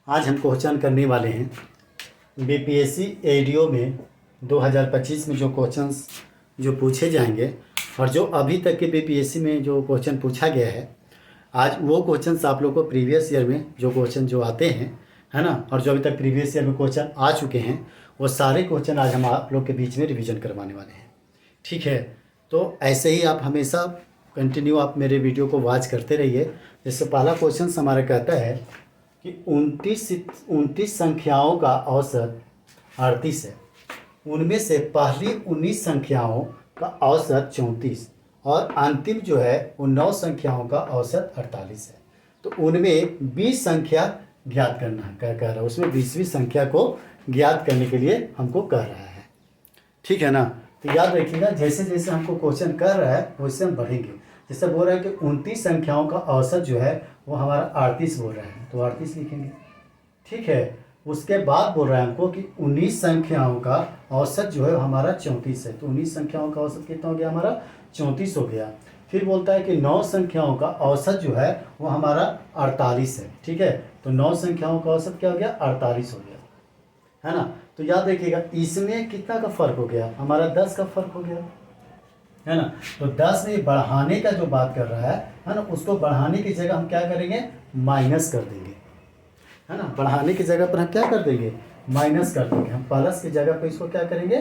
आज हम क्वेश्चन करने वाले हैं बीपीएससी एडीओ में 2025 में जो क्वेश्चंस जो पूछे जाएंगे और जो अभी तक के बीपीएससी में जो क्वेश्चन पूछा गया है, आज वो क्वेश्चंस आप लोग को प्रीवियस ईयर में जो क्वेश्चन जो आते हैं, है ना, और जो अभी तक प्रीवियस ईयर में क्वेश्चन आ चुके हैं, वो सारे क्वेश्चन आज हम आप लोग के बीच में रिवीजन करवाने वाले हैं। ठीक है, तो ऐसे ही आप हमेशा कंटिन्यू आप मेरे वीडियो को वॉच करते रहिए। जैसे पहला क्वेश्चन हमारा कहता है कि 29 संख्याओं का औसत 38 है, उनमें से पहली 19 संख्याओं का औसत 34 और अंतिम जो है वो 9 संख्याओं का औसत 48 है। तो उनमें 20 संख्या ज्ञात करना है, क्या कह रहा है उसमें 20वीं संख्या को ज्ञात करने के लिए हमको कह रहा है। ठीक है ना, तो याद रखिएगा जैसे जैसे हमको क्वेश्चन कर रहा है वैसे हम बढ़ेंगे। जैसे बोल रहा है कि 29 संख्याओं का औसत जो है वो हमारा 38 बोल रहा है, तो 38 लिखेंगे। ठीक है, उसके बाद बोल रहा है हमको कि 19 संख्याओं का औसत जो है हमारा 34 है, तो 19 संख्याओं का औसत कितना हो गया हमारा 34 हो गया। फिर बोलता है कि 9 संख्याओं का औसत जो है वो हमारा 48 है। ठीक है, तो 9 संख्याओं का औसत क्या हो गया 48 हो गया, है ना। तो याद रखिएगा इसमें कितना का फर्क हो गया हमारा 10 का फर्क हो गया, है ना। तो 10 में बढ़ाने का जो बात कर रहा है ना, उसको बढ़ाने की जगह हम क्या करेंगे माइनस कर देंगे, है ना। बढ़ाने की जगह पर हम क्या कर देंगे माइनस कर देंगे। हम प्लस की जगह पर इसको क्या करेंगे,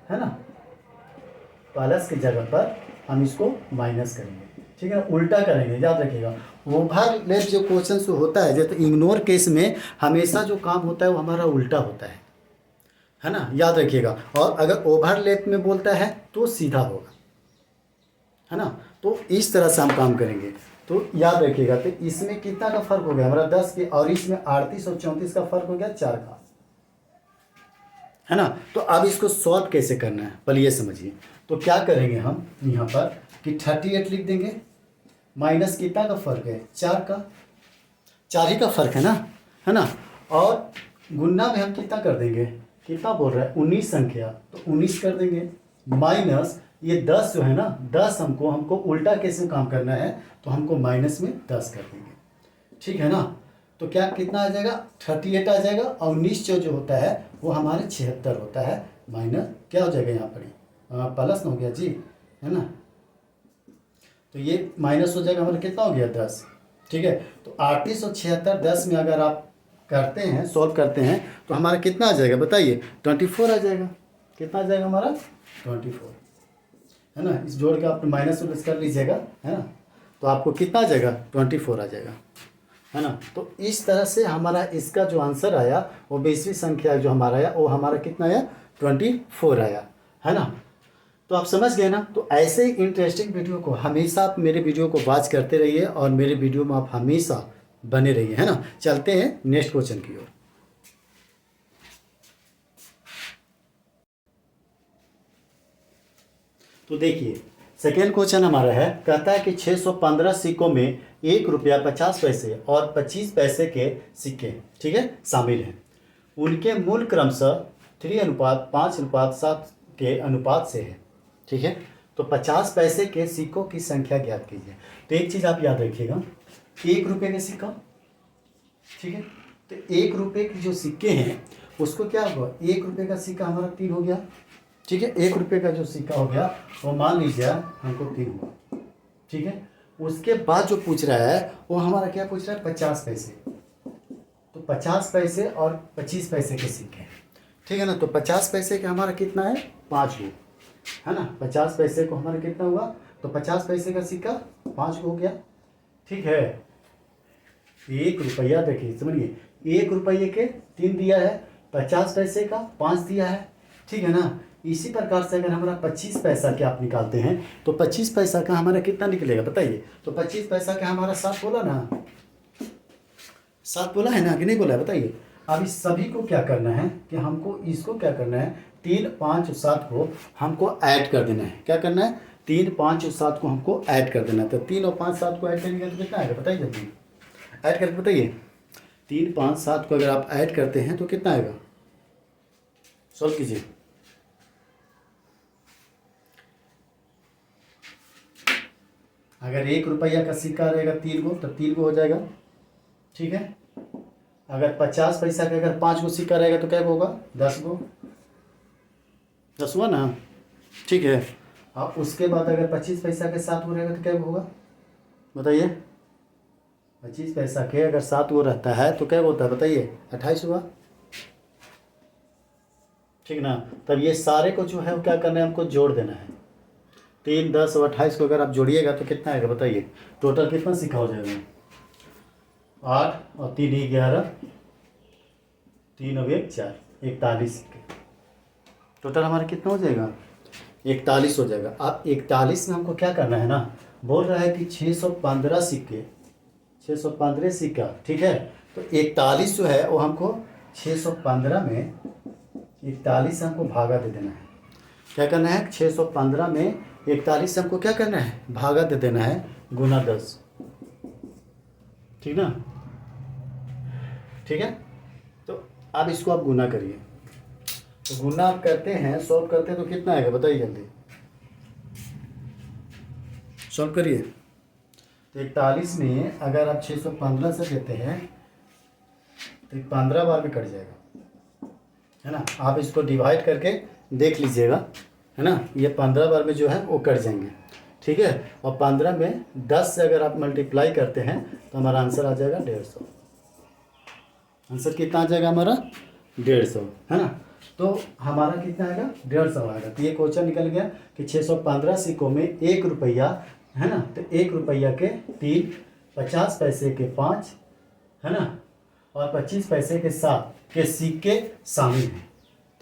है ना, प्लस की जगह पर हम इसको माइनस करेंगे। ठीक है, उल्टा करेंगे। याद रखिएगा ओवरलैप जो क्वेश्चन होता है, जैसे इग्नोर केस में हमेशा जो काम होता है वो हमारा उल्टा होता है ना, याद रखिएगा। और अगर ओवरलैप में बोलता है तो सीधा होगा, है ना। तो इस तरह से हम काम करेंगे। तो याद रखिएगा, तो इसमें कितना का फर्क हो गया हमारा 10 के, और इसमें 38 और 34 का फर्क हो गया 4 का, है ना। तो अब इसको सॉल्व कैसे करना है पहले ये समझिए। तो क्या करेंगे हम यहाँ पर कि 38 लिख देंगे, माइनस कितना का फर्क है 4 का, 4 ही का फर्क है ना। और गुन्ना में हम कितना कर देंगे, कितना बोल रहा है 19 संख्या, तो 19 कर देंगे, माइनस ये 10 जो है ना 10 हमको उल्टा कैसे काम करना है, तो हमको माइनस में 10 कर देंगे। ठीक है ना, तो क्या कितना आ जाएगा 38 आ जाएगा, और 19 जो होता है वो हमारे 76 होता है, माइनस क्या हो जाएगा यहाँ पर प्लस हो गया जी, है ना। तो ये माइनस हो जाएगा हमारा कितना हो गया 10। ठीक है, तो 38 और 76 10 में अगर आप करते हैं सॉल्व करते हैं तो हमारा कितना आ जाएगा बताइए 24 आ जाएगा। कितना आ जाएगा हमारा 24, है ना। इस जोड़ के आप माइनस प्लस कर लीजिएगा, है ना, तो आपको कितना आ जाएगा 24 आ जाएगा, है ना। तो इस तरह से हमारा इसका जो आंसर आया वो 20वीं संख्या जो हमारा आया वो हमारा कितना आया 24 आया, है ना। तो आप समझ गए ना। तो ऐसे ही इंटरेस्टिंग वीडियो को हमेशा आप मेरे वीडियो को वॉच करते रहिए और मेरे वीडियो में आप हमेशा बने रहिए, है ना। चलते हैं नेक्स्ट क्वेश्चन की ओर। तो देखिए सेकेंड क्वेश्चन हमारा है, कहता है कि 615 सिक्कों में 1 रुपया 50 पैसे और 25 पैसे के सिक्के, ठीक है, शामिल हैं। उनके मूल क्रमशः 3:5:7 के अनुपात से है। ठीक है, तो 50 पैसे के सिक्कों की संख्या ज्ञात कीजिए। तो एक चीज़ आप याद रखिएगा, 1 रुपये का सिक्का, ठीक है, तो 1 रुपये के जो सिक्के हैं उसको क्या हुआ 1 रुपये का सिक्का हमारा 3 हो गया। ठीक है, 1 रुपये का जो सिक्का हो गया वो मान लीजिए हमको 3 हुआ। ठीक है, उसके बाद जो पूछ रहा है वो हमारा क्या पूछ रहा है 50 पैसे, तो 50 पैसे और 25 पैसे के सिक्के, ठीक है ना। तो 50 पैसे का हमारा कितना है 5 गो, है ना। 50 पैसे को हमारा कितना हुआ, तो 50 पैसे का सिक्का 5 गो हो गया। ठीक है, 1 रुपया देखिए समझिए, 1 रुपये के 3 दिया है, 50 पैसे का 5 दिया है। ठीक है ना। इसी प्रकार से अगर हमारा 25 पैसा के आप निकालते हैं तो 25 पैसा का हमारा कितना निकलेगा बताइए। तो 25 पैसा का हमारा 7 बोला ना, 7 बोला है ना कि नहीं बोला है बताइए। अब इस सभी को क्या करना है कि हमको इसको क्या करना है 3, 5 और 7 को हमको ऐड कर देना है। क्या करना है 3, 5 और 7 को हमको ऐड कर देना है। तो 3 और 5 7 को ऐड करेंगे तो कितना आएगा बताइए जल्दी, ऐड करके बताइए। 3, 5, 7 को अगर आप ऐड करते हैं तो कितना आएगा, सॉल्व कीजिए। अगर 1 रुपया का सिक्का रहेगा 3 गो तो 3 गो हो जाएगा। ठीक है, अगर 50 पैसा का अगर 5 गो सिक्का रहेगा तो क्या होगा? 10 गो। 10 हुआ ना, ठीक है। अब उसके बाद अगर 25 पैसा के 7 गो रहेगा तो क्या होगा बताइए? 25 पैसा के अगर 7 गो रहता है तो क्या होता है बताइए? 28 हुआ, ठीक ना। तब ये सारे को जो है वो क्या करना है, हमको जोड़ देना है। 3, 10 और 28 को अगर आप जोड़िएगा तो कितना आएगा बताइए? टोटल कितना सिक्का हो जाएगा? 8 और 3 11, 3 और 1 4, 41 सिक्के। टोटल हमारा कितना हो जाएगा? 41 हो जाएगा। अब 41 में हमको क्या करना है ना, बोल रहा है कि 615 सिक्के, 615 सिक्का, ठीक है। तो 41 जो है वो हमको 615 में 41 से हमको भागा दे देना है। क्या करना है? 615 में 41 से हमको क्या करना है? भागा दे देना है, गुना 10, ठीक ना। ठीक है, तो अब इसको आप गुना करिए। तो गुना आप करते हैं, सॉल्व करते हैं तो कितना आएगा बताइए जल्दी, सॉल्व करिए। तो 41 में अगर आप 615 से देते हैं तो 15 बार में कट जाएगा, है ना। आप इसको डिवाइड करके देख लीजिएगा, है ना। ये 15 बार में जो है वो कट जाएंगे, ठीक है। और 15 में 10 से अगर आप मल्टीप्लाई करते हैं तो हमारा आंसर आ जाएगा 150। आंसर कितना आ जाएगा हमारा? 150, है ना। तो हमारा कितना आएगा? 150 आएगा। तो ये क्वेश्चन निकल गया कि 615 सिक्कों में 1 रुपया, है ना। तो 1 रुपया के 3, 50 पैसे के 5, है ना, और 25 पैसे के 7 के सिक्के शामिल हैं,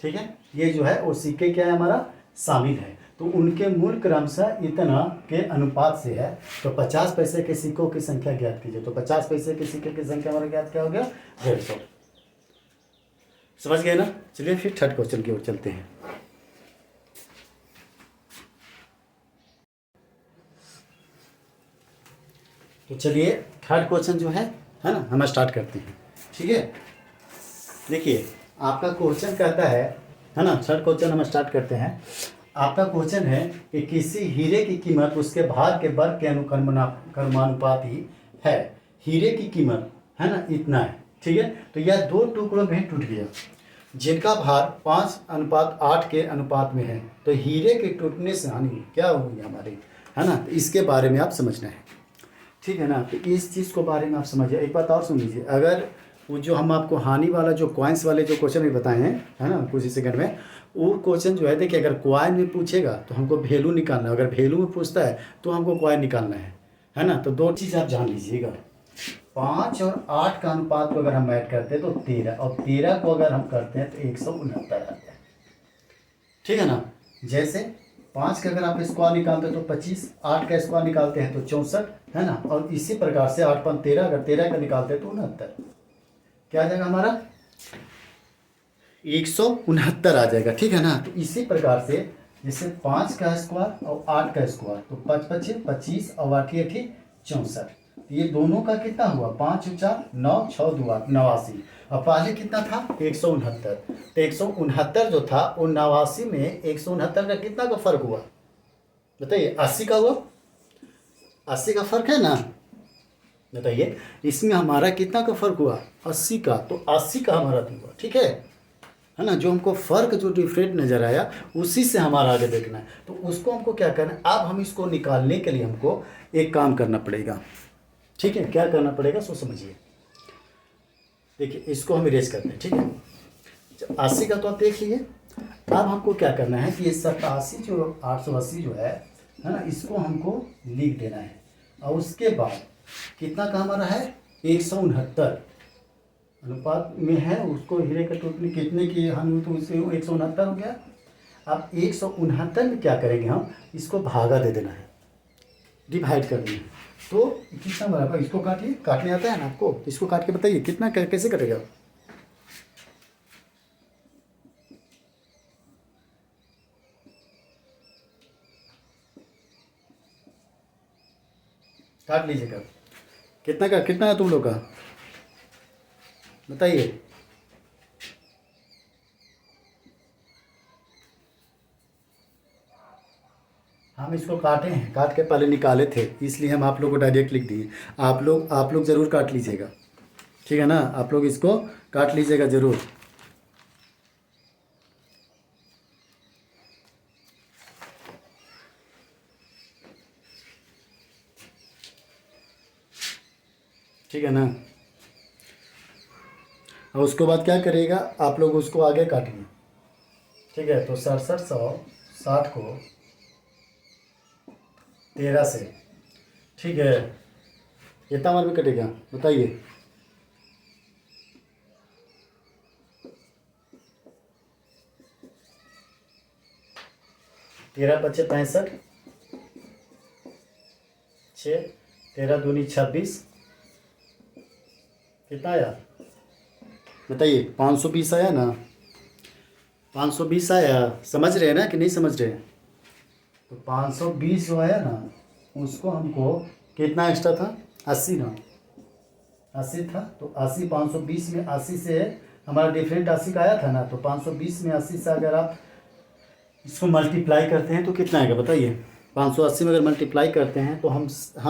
ठीक है। ये जो है वो सिक्के क्या है हमारा? शामिल है। तो उनके मूल क्रमशः इतना के अनुपात से है। तो 50 पैसे के सिक्कों की संख्या ज्ञात कीजिए। तो 50 पैसे के सिक्के की संख्या हमारा ज्ञात क्या हो गया? 150। समझ गए ना। चलिए फिर थर्ड क्वेश्चन की ओर चलते हैं। तो चलिए थर्ड क्वेश्चन जो है ना, हम स्टार्ट करते हैं, ठीक है। देखिए आपका क्वेश्चन कहता है ना, थर्ड क्वेश्चन हम स्टार्ट करते हैं। आपका क्वेश्चन है कि किसी हीरे की कीमत उसके भार के वर्ग के कर्मानुपाती है। हीरे की कीमत, है ना, इतना है, ठीक है। तो यह 2 टुकड़ों में टूट गया जिनका भार 5:8 के अनुपात में है। तो हीरे के टूटने से हानि क्या होगी हमारी, है ना। तो इसके बारे में आप समझना है, ठीक है ना। तो इस चीज़ को बारे में आप समझिए। एक बात और सुन लीजिए, अगर वो जो हम आपको हानि वाला जो कॉइन्स वाले जो क्वेश्चन भी बताए हैं, है ना, कुछ ही सेकंड में, वो क्वेश्चन जो है देखिए, अगर कॉइन में पूछेगा तो हमको वैल्यू निकालना है, अगर वैल्यू में पूछता है तो हमको कॉइन निकालना है ना। तो 2 चीज़ आप जान लीजिएगा। 5 और 8 का अनुपात को अगर हम ऐड करते हैं तो 13, और 13 को अगर हम करते हैं तो 169 आता है, ठीक है ना। जैसे 5 का अगर आप स्क्वायर निकालते हैं तो 25, 8 का स्क्वायर निकालते हैं तो 64, है ना। और इसी प्रकार से 8 5 13, अगर 13 का निकालते हैं तो 69, क्या आ जाएगा हमारा? 169 आ जाएगा, ठीक है ना। तो इसी प्रकार से जैसे 5 का स्क्वायर और 8 का स्क्वायर, तो 5 25 25 और 8 8 64। ये दोनों का कितना हुआ? 5 4 9 6 2 8 89। और पहले कितना था? 169। तो 169 जो था वो 89 में 169 का कितना का फर्क हुआ बताइए? 80 का हुआ। 80 का फर्क है ना, बताइए। इसमें हमारा कितना का फर्क हुआ? 80 का। तो 80 का हमारा हुआ, ठीक है ना। जो हमको फ़र्क जो डिफरेंट नज़र आया उसी से हमारा आगे देखना है। तो उसको हमको क्या करना है, अब हम इसको निकालने के लिए हमको एक काम करना पड़ेगा, ठीक है। क्या करना पड़ेगा सो समझिए। देखिए इसको हम इरेज करते हैं, ठीक है। 80 का तो आप देख लीजिए। अब हमको क्या करना है कि ये 87 जो 880 जो है ना, इसको हमको लिख देना है। और उसके बाद कितना का हमारा है? 169 अनुपात में है। उसको हीरे का टूटने कितने की हानि हुई तो उससे 169 हो गया। अब 169 में क्या करेंगे हम? इसको भागा दे देना है, डिवाइड करना है। तो कितना बराबर? इसको काटिए, काटने आता है ना आपको? इसको काट के बताइए कितना कैसे कटेगा? काट लीजिएगा। कितना है तुम लोग का बताइए? हम इसको काटे हैं, काट के पहले निकाले थे, इसलिए हम आप लोग को डायरेक्ट लिख दिए। आप लोग ज़रूर काट लीजिएगा। ठीक है ना, आप लोग इसको काट लीजिएगा ज़रूर। ठीक है ना, और उसके बाद क्या करिएगा आप लोग, उसको आगे काटिए। ठीक है, तो 6760 को 13 से, ठीक है, कितना बार में कटेगा बताइए। 13×5 = 65, 6, 13×2 = 26, कितना आया बताइए। 520 आया ना, 520 आया। समझ रहे हैं ना कि नहीं समझ रहे हैं? तो 520 जो आया ना, उसको हमको कितना एक्स्ट्रा था, 80 ना, 80 था। तो 80 520 में 80 से हमारा डिफरेंट 80 का आया था ना, तो 520 में 80 से अगर आप इसको मल्टीप्लाई करते हैं तो कितना आएगा बताइए। 580 में अगर मल्टीप्लाई करते हैं तो हम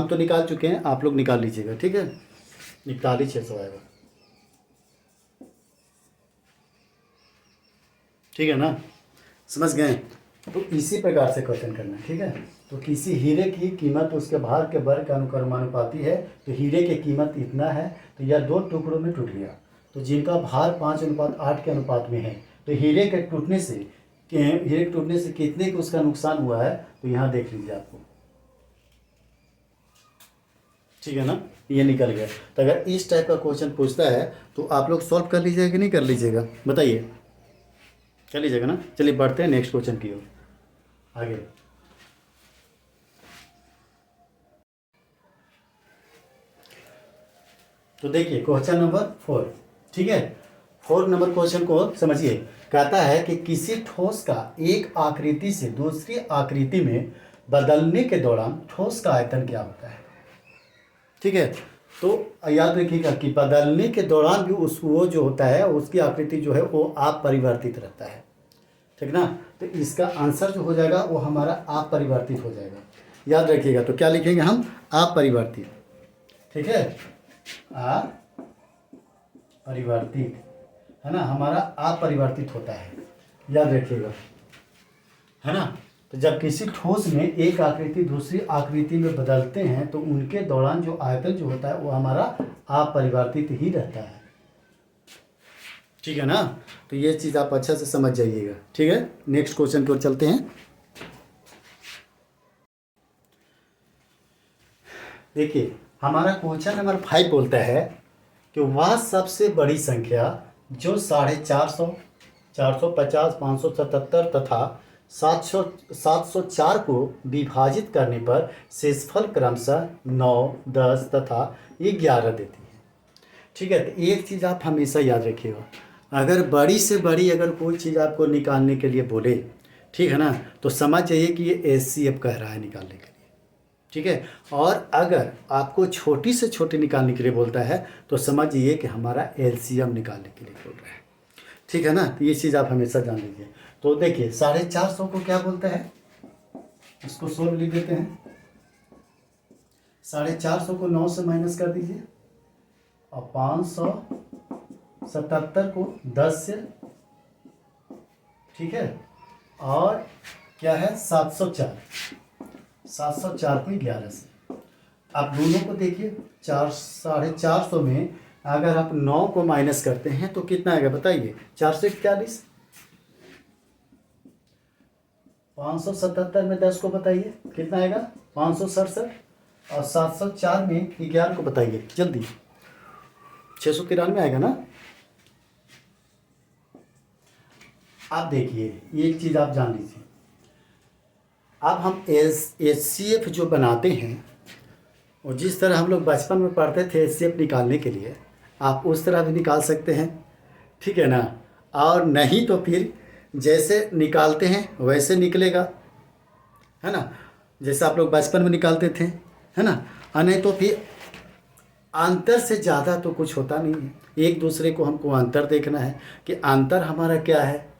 तो निकाल चुके हैं, आप लोग निकाल लीजिएगा। ठीक है, 41,600 आएगा। ठीक है ना, समझ गए? तो इसी प्रकार से क्वेश्चन करना है। ठीक है, तो किसी हीरे की कीमत उसके भार के वर्ग के अनुक्रमानुपाती है, तो हीरे की कीमत इतना है, तो यह 2 टुकड़ों में टूट गया, तो जिनका भार 5:8 के अनुपात में है, तो हीरे के टूटने से कितने को उसका नुकसान हुआ है, तो यहाँ देख लीजिए आपको। ठीक है ना, ये निकल गया। तो अगर इस टाइप का क्वेश्चन पूछता है तो आप लोग सॉल्व कर लीजिएगा कि नहीं कर लीजिएगा बताइए, कर लीजिएगा ना। चलिए बढ़ते हैं नेक्स्ट क्वेश्चन की ओर आगे। तो देखिए क्वेश्चन नंबर 4। ठीक है, 4 नंबर क्वेश्चन को समझिए। कहता है कि किसी ठोस का एक आकृति से दूसरी आकृति में बदलने के दौरान ठोस का आयतन क्या होता है। ठीक है, तो याद रखिएगा कि बदलने के दौरान भी वो जो होता है उसकी आकृति जो है वो अपरिवर्तित रहता है। ठीक ना, तो इसका आंसर जो हो जाएगा वो हमारा अपरिवर्तित हो जाएगा। याद रखिएगा, तो क्या लिखेंगे हम, अपरिवर्तित। ठीक है, अपरिवर्तित है ना, हमारा अपरिवर्तित होता है, याद रखिएगा, है ना। तो जब किसी ठोस में एक आकृति दूसरी आकृति में बदलते हैं तो उनके दौरान जो आयतन जो होता है वो हमारा अपरिवर्तित ही रहता है। ठीक है ना, तो ये चीज़ आप अच्छा से समझ जाइएगा। ठीक है, नेक्स्ट क्वेश्चन की ओर चलते हैं। देखिए हमारा क्वेश्चन नंबर 5 बोलता है कि वह सबसे बड़ी संख्या जो 450, 450, 577 तथा 704 को विभाजित करने पर शेषफल क्रमशः 9, 10 तथा 11 देती है। ठीक है, तो एक चीज़ आप हमेशा याद रखिएगा, अगर बड़ी से बड़ी अगर कोई चीज़ आपको निकालने के लिए बोले, ठीक है ना, तो समझ जाइए कि ये एचसीएफ कह रहा है निकालने के लिए। ठीक है, और अगर आपको छोटी से छोटी निकालने के लिए बोलता है तो समझिए कि हमारा एलसीएम निकालने के लिए बोल रहा है। ठीक है ना, तो ये चीज़ आप हमेशा जान लीजिए। तो देखिए 450 को क्या बोलता है, इसको सोल्व लिख देते हैं। 450 को 9 से माइनस कर दीजिए और 577 को 10 से, ठीक है, और क्या है 704 को 11 से। आप दोनों को देखिए, 450 में अगर आप 9 को माइनस करते हैं तो कितना आएगा बताइए, 441। 577 में 10 को बताइए कितना आएगा, 567, और 704 में 11 को बताइए जल्दी, 693 आएगा ना। आप देखिए एक चीज़ आप जान लीजिए, अब हम एचसीएफ जो बनाते हैं और जिस तरह हम लोग बचपन में पढ़ते थे एचसीएफ निकालने के लिए, आप उस तरह भी निकाल सकते हैं। ठीक है ना, और नहीं तो फिर जैसे निकालते हैं वैसे निकलेगा, है ना, जैसे आप लोग बचपन में निकालते थे, है ना। और नहीं तो फिर अंतर से ज़्यादा तो कुछ होता नहीं है, एक दूसरे को हमको अंतर देखना है कि अंतर हमारा क्या है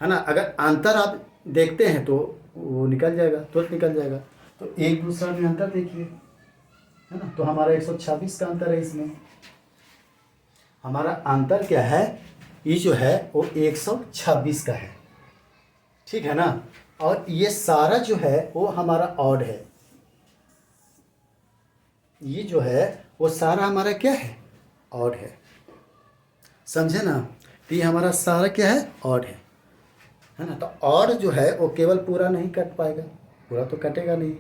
ना। अगर अंतर आप देखते हैं तो वो निकल जाएगा, तुरंत निकल जाएगा। तो एक दूसरा में अंतर देखिए, है ना, तो हमारा 126 का अंतर है इसमें, हमारा आंतर क्या है, ये जो है वो 126 का है, ठीक है ना। और ये सारा जो है वो हमारा ऑड है, ये जो है वो सारा हमारा क्या है, ऑड है, समझे ना। तो ये हमारा सारा क्या है, ऑड है ना। तो ऑड जो है वो केवल पूरा नहीं कट पाएगा, पूरा तो कटेगा नहीं,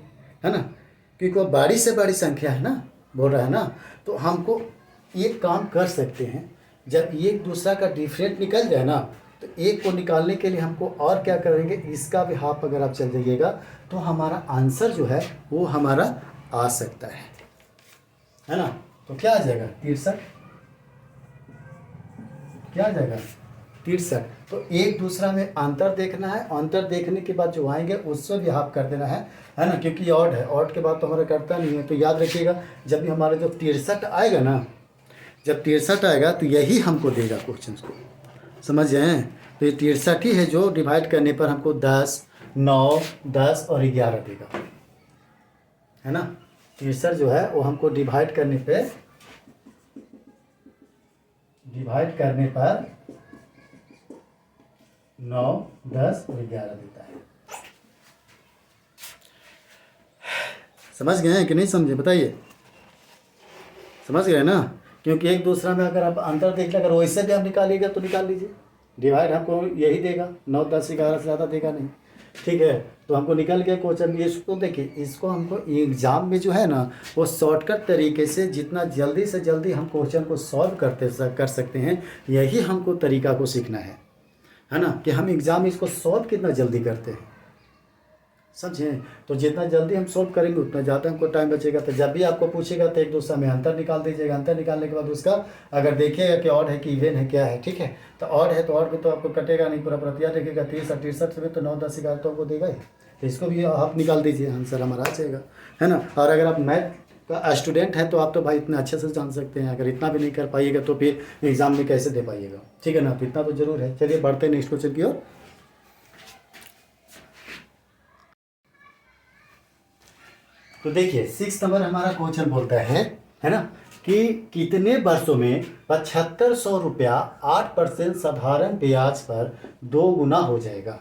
है ना, क्योंकि वो बड़ी से बड़ी संख्या है ना, बोल रहा है ना। तो हमको एक काम कर सकते हैं, जब एक दूसरा का डिफरेंट निकल जाए ना, तो एक को निकालने के लिए हमको और क्या करेंगे, इसका भी हाफ अगर आप चल जाइएगा तो हमारा आंसर जो है वो हमारा आ सकता है ना। तो क्या आ जाएगा, 63, क्या आ जाएगा, 63। तो एक दूसरा में अंतर देखना है, अंतर देखने के बाद जो आएंगे उससे भी हाफ कर देना है ना, क्योंकि ये ऑड है, ऑड के बाद तो हमारा करता नहीं है। तो याद रखिएगा, जब भी हमारा जो 63 आएगा ना, जब 63 आएगा तो यही हमको देगा क्वेश्चन को, समझ जाए। तो ये 63 ही है जो डिवाइड करने पर हमको 10, 9, 10 और 11 देगा, है ना। 63 जो है वो हमको डिवाइड करने पर 9, 10 और 11 देता है। समझ गए हैं कि नहीं समझे, बताइए, समझ गए ना। क्योंकि एक दूसरा में अगर आप अंतर देख लें, अगर वैसे भी आप निकालिएगा तो निकाल लीजिए, डिवाइड हमको यही देगा, 9, 10, 11 से ज़्यादा देगा नहीं, ठीक है। तो हमको निकल गया क्वेश्चन। इसको देखिए, इसको हमको एग्ज़ाम में जो है ना वो शॉर्टकट तरीके से जितना जल्दी से जल्दी हम क्वेश्चन को सॉल्व कर सकते हैं, यही हमको तरीका को सीखना है ना, कि हम एग्ज़ाम में इसको सॉल्व कितना जल्दी करते हैं, समझें। तो जितना जल्दी हम सॉल्व करेंगे उतना ज़्यादा हमको टाइम बचेगा। तो जब भी आपको पूछेगा तो एक दूसरे में अंतर निकाल दीजिएगा, अंतर निकालने के बाद उसका अगर देखिएगा कि ऑड है कि इवन है, क्या है, ठीक है। तो ऑड है तो ऑड में तो आपको कटेगा नहीं, पूरा प्रतिया देखेगा 30 और 63 में तो 9, 10, 11 तो आपको देगा ही। तो इसको भी आप निकाल दीजिए, आंसर हमारा आ जाएगा, है ना। और अगर आप मैथ का स्टूडेंट है तो आप तो भाई इतना अच्छे से जान सकते हैं, अगर इतना भी नहीं कर पाइएगा तो फिर एग्ज़ाम में कैसे दे पाइएगा, ठीक है ना। तो इतना तो जरूर है। चलिए बढ़ते हैं नेक्स्ट क्वेश्चन की ओर। तो देखिए 6 नंबर हमारा क्वेश्चन बोलता है ना, कि कितने वर्षों में 7500 रुपया 8% साधारण ब्याज पर 2 गुना हो जाएगा,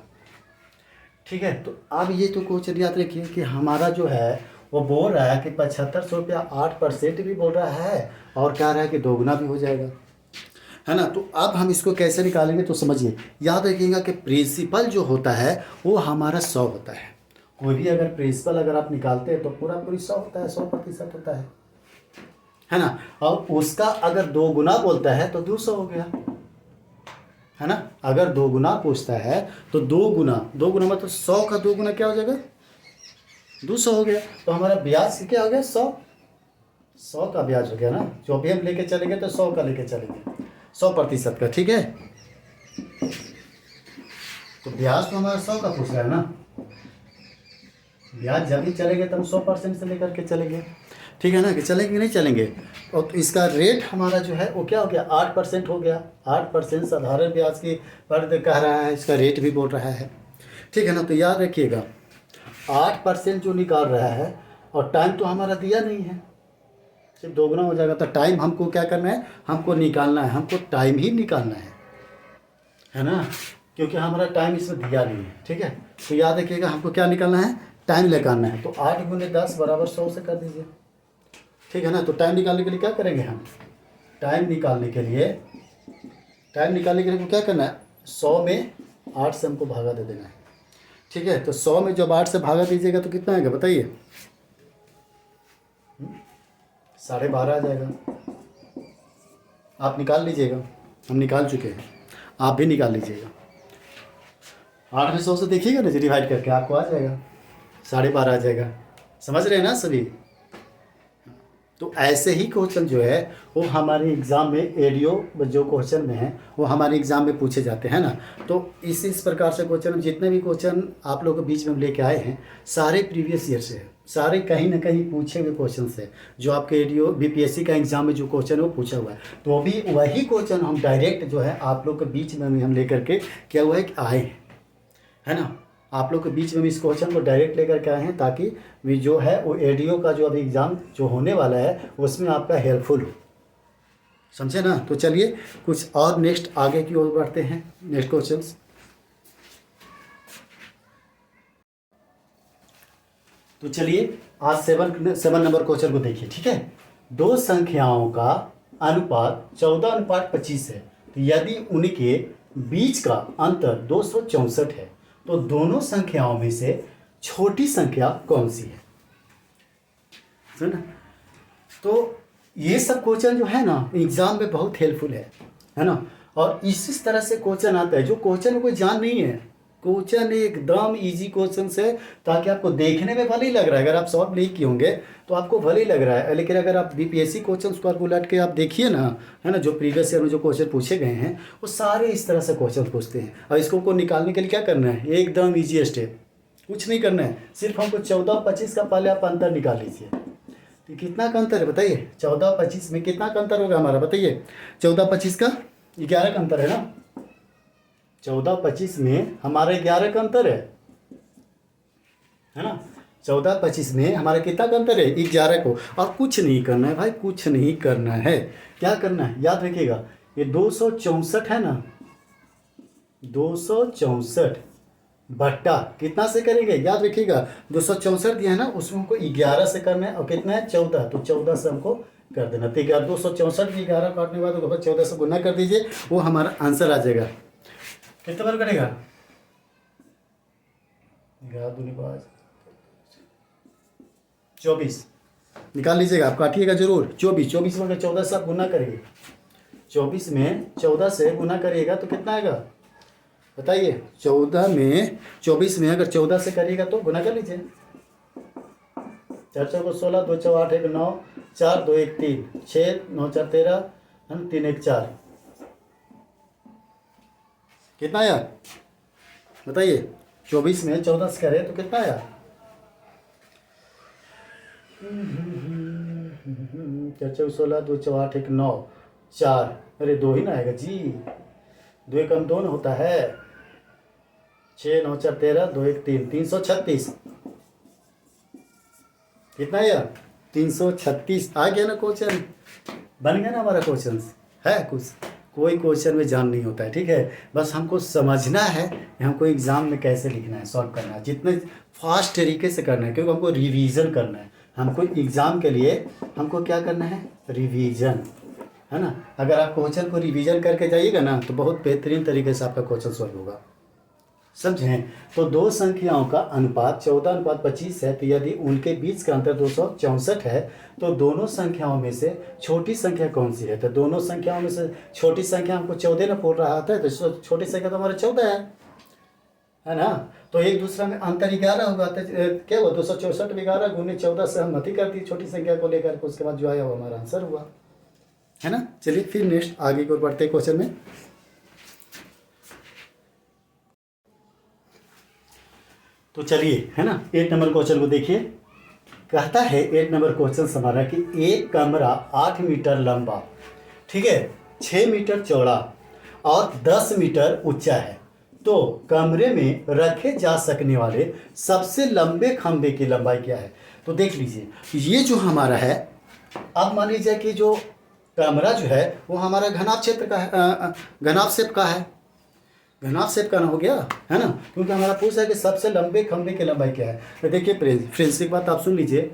ठीक है। तो अब ये तो क्वेश्चन याद रखिए कि हमारा जो है वो बोल रहा है कि 7500 रुपया 8% भी बोल रहा है और कह रहा है कि 2 गुना भी हो जाएगा, है ना। तो अब हम इसको कैसे निकालेंगे, तो समझिए, याद रखिएगा कि प्रिंसिपल जो होता है वो हमारा 100 होता है। कोई भी अगर प्रिंसिपल अगर आप निकालते हैं तो पूरा पूरी 100 होता है, 100% होता है ना। और उसका अगर 2 गुना बोलता है तो 200 हो गया, है ना। अगर 2 गुना पूछता है तो 2 गुना मतलब 100 का 2 गुना क्या हो जाएगा, 200 हो गया। तो हमारा ब्याज क्या हो गया, 100 का ब्याज हो गया ना। जो भी हम लेके चलेंगे तो 100 का लेके चलेंगे, 100% का, ठीक है। तो ब्याज तो हमारा 100 का पूछ रहा है ना, ब्याज जब भी चलेंगे तब 100% से लेकर के चलेंगे, ठीक है ना, कि चलेंगे नहीं चलेंगे। और तो इसका रेट हमारा जो है वो क्या हो गया, 8% हो गया। 8% साधारण ब्याज की पर कह रहा है, इसका रेट भी बोल रहा है, ठीक है ना। तो याद रखिएगा 8% जो निकाल रहा है, और टाइम तो हमारा दिया नहीं है, सिर्फ 2 गुना हो जाएगा। तो टाइम हमको क्या करना है, हमको निकालना है, हमको टाइम ही निकालना है ना, क्योंकि हमारा टाइम इसमें दिया नहीं है, ठीक है। तो याद रखिएगा हमको क्या निकालना है, टाइम निकालना है। तो 8 × 10 बराबर 100 से कर दीजिए, ठीक है ना। तो टाइम निकालने के लिए क्या करेंगे हम, टाइम निकालने के लिए क्या करना है, 100 में 8 से हमको भागा दे देना है, ठीक है। तो 100 में जब 8 से भागा दीजिएगा तो कितना आएगा बताइए, 12.5 आ जाएगा। आप निकाल लीजिएगा, हम निकाल चुके हैं, आप भी निकाल लीजिएगा। 8 में 100 से देखिएगा ना, डिवाइड करके आपको आ जाएगा, 12.5 आ जाएगा। समझ रहे हैं ना सभी। तो ऐसे ही क्वेश्चन जो है वो हमारे एग्ज़ाम में एडीओ जो क्वेश्चन में है वो हमारे एग्ज़ाम में पूछे जाते हैं ना। तो इस प्रकार से क्वेश्चन, जितने भी क्वेश्चन आप लोगों के बीच में लेके आए हैं, सारे प्रीवियस ईयर से है, सारे कहीं ना कहीं पूछे हुए क्वेश्चन है। जो आपके एडीओ बीपीएससी का एग्ज़ाम में जो क्वेश्चन है वो पूछा हुआ है, तो वो भी वही क्वेश्चन हम डायरेक्ट जो है आप लोग के बीच में हम लेकर के क्या हुआ है कि आए हैं, है ना। आप लोग के बीच में भी इस क्वेश्चन को डायरेक्ट लेकर के आए हैं, ताकि भी जो है वो एडीओ का जो अभी एग्ज़ाम जो होने वाला है उसमें आपका हेल्पफुल हो। समझे ना। तो चलिए कुछ और नेक्स्ट आगे की ओर बढ़ते हैं, नेक्स्ट क्वेश्चन। तो चलिए आज सेवन नंबर क्वेश्चन को देखिए, ठीक है। दो संख्याओं का अनुपात 14:25 है, तो यदि उनके बीच का अंतर 264 है तो दोनों संख्याओं में से छोटी संख्या कौन सी है। सुना। तो ये सब क्वेश्चन जो है ना एग्जाम में बहुत हेल्पफुल है ना। और इसी तरह से क्वेश्चन आता है जो क्वेश्चन कोई जान नहीं है, क्वेश्चन एकदम इजी क्वेश्चन है, ताकि आपको देखने में भले ही लग रहा है, अगर आप सॉल्व नहीं किए होंगे तो आपको भले ही लग रहा है, लेकिन अगर आप बीपीएससी क्वेश्चन को उलट के आप देखिए ना, है ना, जो प्रीवियस ईयर में जो क्वेश्चन पूछे गए हैं वो सारे इस तरह से क्वेश्चन पूछते हैं। और इसको को निकालने के लिए क्या करना है, एकदम ईजी स्टेप, कुछ नहीं करना है, सिर्फ हमको 14-25 का पहले आप अंतर निकाल लीजिए। तो कितना का अंतर है बताइए, 14-25 में कितना का अंतर होगा हमारा, बताइए। 14-25 का 11 का अंतर है ना, 14-25 में हमारा 11 का अंतर है ना। 14-25 में हमारा कितना का अंतर है, 11 को। और कुछ नहीं करना है भाई, कुछ नहीं करना है, क्या करना है याद रखिएगा, ये 264 है ना, 264 बट्टा कितना से करेंगे याद रखिएगा, 264 दिया है ना, उसमें हमको 11 से करना है, और कितना है 14, तो 14 से हमको कर देना। तो 264 की 11 काटने के बाद 14 से गुना कर दीजिए, वो हमारा आंसर आ जाएगा। कितना बार करेगा, 24 निकाल लीजिएगा, आप काटिएगा जरूर। 24 में अगर 14 से आप गुना करिए, 24 में 14 से गुना करिएगा तो कितना आएगा बताइए। 24 में अगर 14 से करिएगा तो गुना कर लीजिए, 4 4 को 16, 2 4 8 1 9, 4 2 1 3, 6 9 4 13, 3 1 4, कितना आया बताइए। 24 में 14 से करें तो कितना आया, 4 4 16, 2 4 8 1 9, 4, अरे 2 ही ना आएगा जी, 2 1 2 होता है, 6 9 4 13, 2 1 3, 336, कितना आया 336 आ गया ना। क्वेश्चन बन गया ना हमारा, क्वेश्चन है कुछ, कोई क्वेश्चन में जान नहीं होता है, ठीक है। बस हमको समझना है कि हमको एग्ज़ाम में कैसे लिखना है, सॉल्व करना है, जितने फास्ट तरीके से करना है, क्योंकि हमको रिवीजन करना है। हमको एग्ज़ाम के लिए हमको क्या करना है, रिवीजन, है ना। अगर आप क्वेश्चन को रिवीजन करके जाइएगा ना तो बहुत बेहतरीन तरीके से आपका क्वेश्चन सॉल्व होगा, समझें। तो दो संख्याओं का अनुपात 14:25 है, तो यदि उनके बीच का अंतर 264 है तो दोनों संख्याओं में से छोटी संख्या कौन सी है। तो दोनों संख्याओं में से छोटी संख्या हमको 14 ना बोल रहा था, तो छोटी संख्या तो हमारा 14 है ना। तो एक दूसरा में अंतर 11 होगा, तो क्या हुआ 264 में 11 गुने 14 से हम मती कर दी छोटी संख्या को लेकर के, उसके बाद जो आया वो हमारा आंसर हुआ, है ना। चलिए फिर नेक्स्ट आगे को बढ़ते क्वेश्चन में। तो चलिए, है ना, 8 नंबर क्वेश्चन को देखिए। कहता है 8 नंबर क्वेश्चन हमारा कि एक कमरा 8 मीटर लंबा, ठीक है, 6 मीटर चौड़ा और 10 मीटर ऊंचा है, तो कमरे में रखे जा सकने वाले सबसे लंबे खंभे की लंबाई क्या है। तो देख लीजिए, ये जो हमारा है, अब मान लीजिए कि जो कमरा जो है वो हमारा घनाभ क्षेत्र का है, घनाभ शेप का है, घनाभ शेप का ना हो गया, है ना, क्योंकि हमारा पूछा है कि सबसे लंबे खंभे की लंबाई क्या है। तो देखिए फ्रेंड्स एक बात आप सुन लीजिए,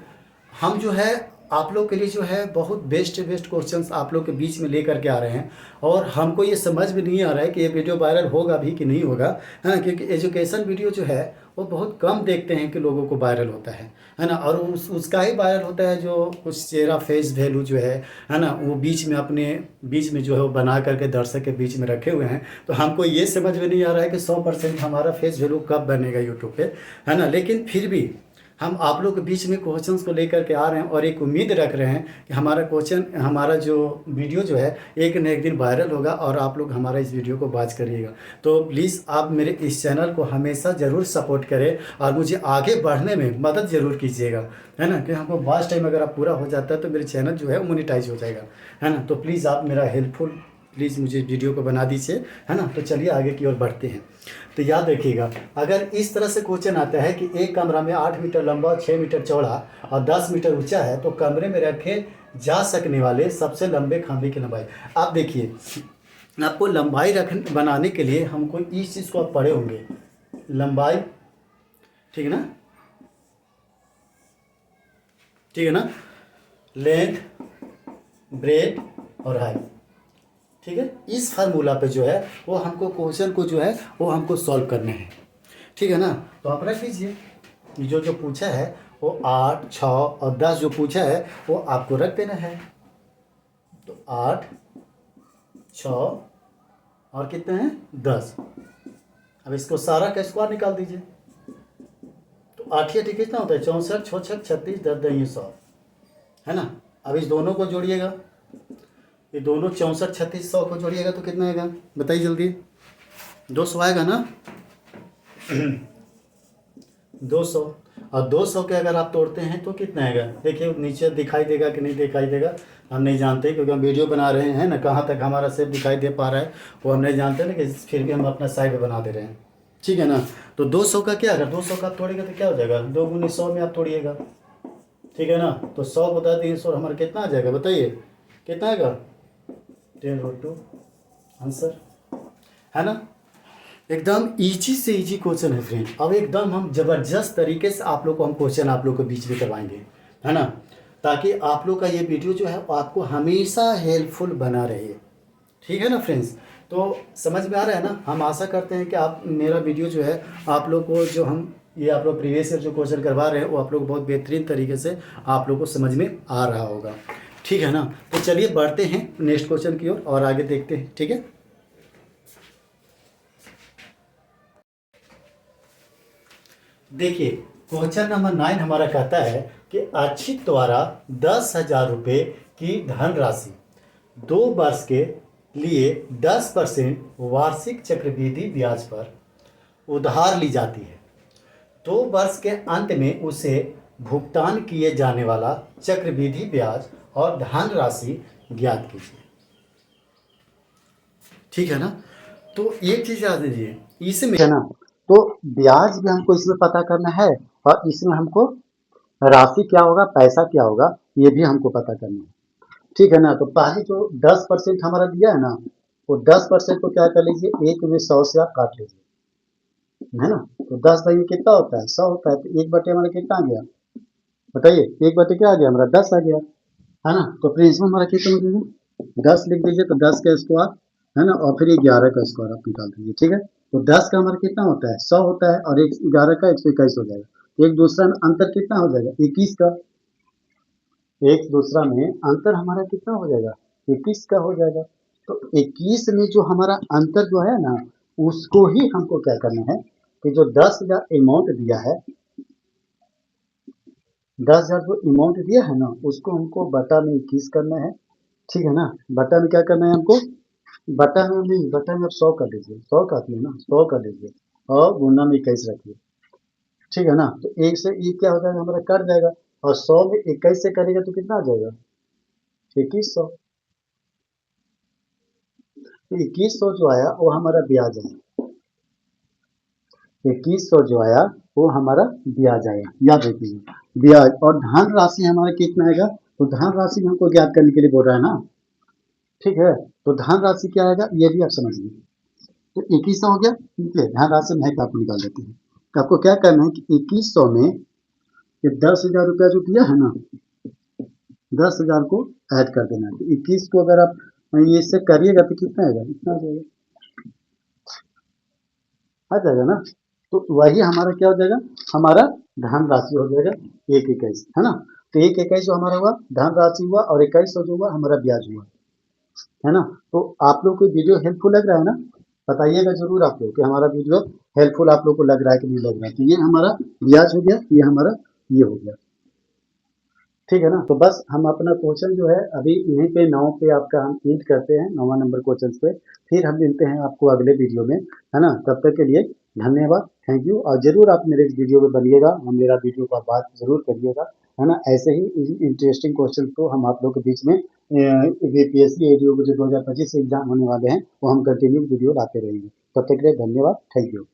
हम जो है आप लोग के लिए जो है बहुत बेस्ट क्वेश्चंस आप लोग के बीच में लेकर के आ रहे हैं, और हमको ये समझ में नहीं आ रहा है कि ये वीडियो वायरल होगा भी कि नहीं होगा, है ना, क्योंकि एजुकेशन वीडियो जो है वो बहुत कम देखते हैं कि लोगों को वायरल होता है ना। और उसका ही वायरल होता है जो उस चेहरा फेस वैल्यू जो है ना, वो बीच में अपने बीच में जो है वो बना करके दर्शक के बीच में रखे हुए हैं। तो हमको ये समझ में नहीं आ रहा है कि 100% हमारा फेस वैल्यू कब बनेगा यूट्यूब पे, है ना। लेकिन फिर भी हम आप लोग के बीच में क्वेश्चंस को लेकर के आ रहे हैं, और एक उम्मीद रख रहे हैं कि हमारा जो वीडियो जो है एक न एक दिन वायरल होगा, और आप लोग हमारा इस वीडियो को वॉच करिएगा। तो प्लीज़ आप मेरे इस चैनल को हमेशा ज़रूर सपोर्ट करें और मुझे आगे बढ़ने में मदद ज़रूर कीजिएगा, है ना, कि हमको वॉच टाइम अगर आप पूरा हो जाता है तो मेरे चैनल जो है मोनेटाइज हो जाएगा, है ना। तो प्लीज़ आप मेरा हेल्पफुल प्लीज़ मुझे वीडियो को बना दीजिए, है ना। तो चलिए आगे की ओर बढ़ते हैं। तो याद रखिएगा, अगर इस तरह से क्वेश्चन आता है कि एक कमरा में 8 मीटर लंबा, 6 मीटर चौड़ा और 10 मीटर ऊंचा है, तो कमरे में रखे जा सकने वाले सबसे लंबे खंभे की लंबाई। आप देखिए, आपको लंबाई बनाने के लिए हमको इस चीज़ को आप पढ़े होंगे, लंबाई, ठीक है ना, ठीक है ना, लेंथ, ब्रेथ और हाइट, ठीक है। इस फार्मूला पे जो है वो हमको क्वेश्चन को जो है वो हमको सॉल्व करने हैं, ठीक है ना। तो आप रख लीजिए, जो पूछा है वो 8, 6 और 10 जो पूछा है वो आपको रख देना है। तो 8, 6 और कितने हैं 10। अब इसको सारा का स्क्वायर निकाल दीजिए। तो 8 या कितना होता है 64, 6 36, 10 10 100, है ना। अब इस दोनों को जोड़िएगा, ये दोनों 64 36 100 को जोड़िएगा तो कितना आएगा बताइए जल्दी। 200 आएगा ना 200। और 200 के अगर आप तोड़ते हैं तो कितना आएगा, देखिए नीचे दिखाई देगा कि नहीं दिखाई देगा, हम नहीं जानते, क्योंकि हम वीडियो बना रहे हैं ना, कहाँ तक हमारा सेप दिखाई दे पा रहा है वो हम नहीं जानते, लेकिन फिर भी हम अपना साइड बना दे रहे हैं, ठीक है ना। तो 200 का क्या, अगर 200 का आप तोड़ेगा तो क्या हो जाएगा, 2 × 100 में आप तोड़िएगा, ठीक है ना। तो 100 × 300 हमारा कितना आ जाएगा बताइए, कितना आएगा 10√2 आंसर, है ना। एकदम इजी से इजी क्वेश्चन है फ्रेंड। अब एकदम हम ज़बरदस्त तरीके से आप लोग को हम क्वेश्चन आप लोग को बीच में करवाएंगे, है ना, ताकि आप लोग का ये वीडियो जो है आपको हमेशा हेल्पफुल बना रहे, ठीक है ना फ्रेंड्स। तो समझ में आ रहा है ना। हम आशा करते हैं कि आप मेरा वीडियो जो है आप लोग को, जो हम ये आप लोग प्रीवियस ईयर जो क्वेश्चन करवा रहे हैं वो आप लोग बहुत बेहतरीन तरीके से आप लोग को समझ में आ रहा होगा, ठीक है ना। तो चलिए बढ़ते हैं नेक्स्ट क्वेश्चन की ओर और आगे देखते हैं, ठीक है। देखिए क्वेश्चन नंबर 9 हमारा कहता है कि अक्षित द्वारा 10,000 रुपये की धनराशि 2 वर्ष के लिए 10% वार्षिक चक्रवृद्धि ब्याज पर उधार ली जाती है। 2 वर्ष के अंत में उसे भुगतान किए जाने वाला चक्रवृद्धि ब्याज और धनराशि ज्ञात कीजिए, ठीक है ना। तो एक चीज़ याद दीजिए इसमें, है ना, तो ब्याज भी हमको इसमें पता करना है और इसमें हमको राशि क्या होगा, पैसा क्या होगा, ये भी हमको पता करना है, ठीक है ना। तो पहले जो 10% हमारा दिया है ना, वो 10% को क्या कर लीजिए, 1 में 100 से आप काट लीजिए, है ना। तो 10 भाई कितना होता है 100 होता है, तो 1 बटे हमारा कितना आ गया बताइए, 1 बटे क्या आ गया हमारा 10 आ गया, है ना। तो फिर इसमें हमारा कितना हो जाएगा 10 लिख दीजिए, तो 10 का स्क्वायर, है ना, और फिर 11 का स्क्वायर आप निकाल दीजिए, ठीक है। तो 10 का हमारा कितना होता है 100 होता है, और 11 का 121 हो जाएगा। एक दूसरा में अंतर कितना हो जाएगा 21 का, एक दूसरा में अंतर हमारा कितना हो जाएगा 21 का हो जाएगा। तो 21 में जो हमारा अंतर जो है ना, उसको ही हमको क्या करना है कि जो 10,000 अमाउंट दिया है, 10,000 जो अमाउंट दिया है ना, उसको हमको बटा में 21 करना है, ठीक है ना। बटा में क्या करना है हमको, बटा में नहीं, बटा में आप 100 कर लीजिए, 100 काटिए ना, 100 कर लीजिए और गुना में 21 रखिए, ठीक है ना। तो एक से एक क्या हो जाएगा हमारा कट जाएगा, और 100 में 21 से करेगा तो कितना आ जाएगा 2100। तो 2100 जो आया वो हमारा ब्याज आया, 2100 जो आया वो हमारा ब्याज आया, याद रखिए ब्याज। और धन राशि हमारा कितना आएगा, तो धन राशि हमको ज्ञात करने के लिए बोल रहा है ना, ठीक है। तो धन राशि क्या आएगा ये भी आप समझिए। तो 2100 हो गया, ठीक है, धन राशि में आपको निकाल देते हैं। तो आपको क्या करना है कि 2100 में ये 10,000 रुपया जो दिया है ना, 10,000 को ऐड कर देना है। तो 21 को अगर आप ये इससे करिएगा तो कितना आएगा, इतना आ जाएगा, आ जाएगा ना। तो वही हमारा क्या हो जाएगा, हमारा धन राशि हो जाएगा 121, है ना। तो 121 जो हमारा हुआ धन राशि हुआ, और 2100 जो हुआ हमारा ब्याज हुआ, है ना। तो आप लोग को वीडियो हेल्पफुल लग रहा है ना, बताइएगा जरूर आप लोग कि हमारा वीडियो हेल्पफुल आप लोग को लग रहा है कि नहीं लग रहा है। तो ये हमारा ब्याज हो गया, ये हमारा ये हो गया, ठीक है ना। तो बस हम अपना क्वेश्चन जो है अभी यहीं पे 9 पे आपका हम एंड करते हैं, 9वां नंबर क्वेश्चन पे। फिर हम मिलते हैं आपको अगले वीडियो में, है ना। तब तक के लिए धन्यवाद, थैंक यू। और जरूर आप मेरे इस वीडियो में बनिएगा और मेरा वीडियो का बात जरूर करिएगा, है ना। ऐसे ही इंटरेस्टिंग क्वेश्चन को हम आप लोग के बीच में बीपीएससी एडीओ के जो 2025 एग्जाम होने वाले हैं वो हम कंटिन्यू वीडियो लाते रहेंगे। तब तक के लिए धन्यवाद, थैंक यू।